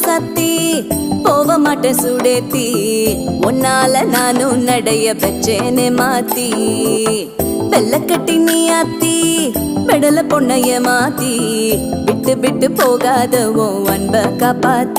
சத்தி போக மாட்டேன் சுடேத்தி உன்னால நானும் நடைய பெச்சேனே மாத்தி வெள்ளக்கட்டி நீ ஆத்தி பெடல பொண்ணைய மாத்தி விட்டு விட்டு போகாத உன் அன்ப காப்பாத்தி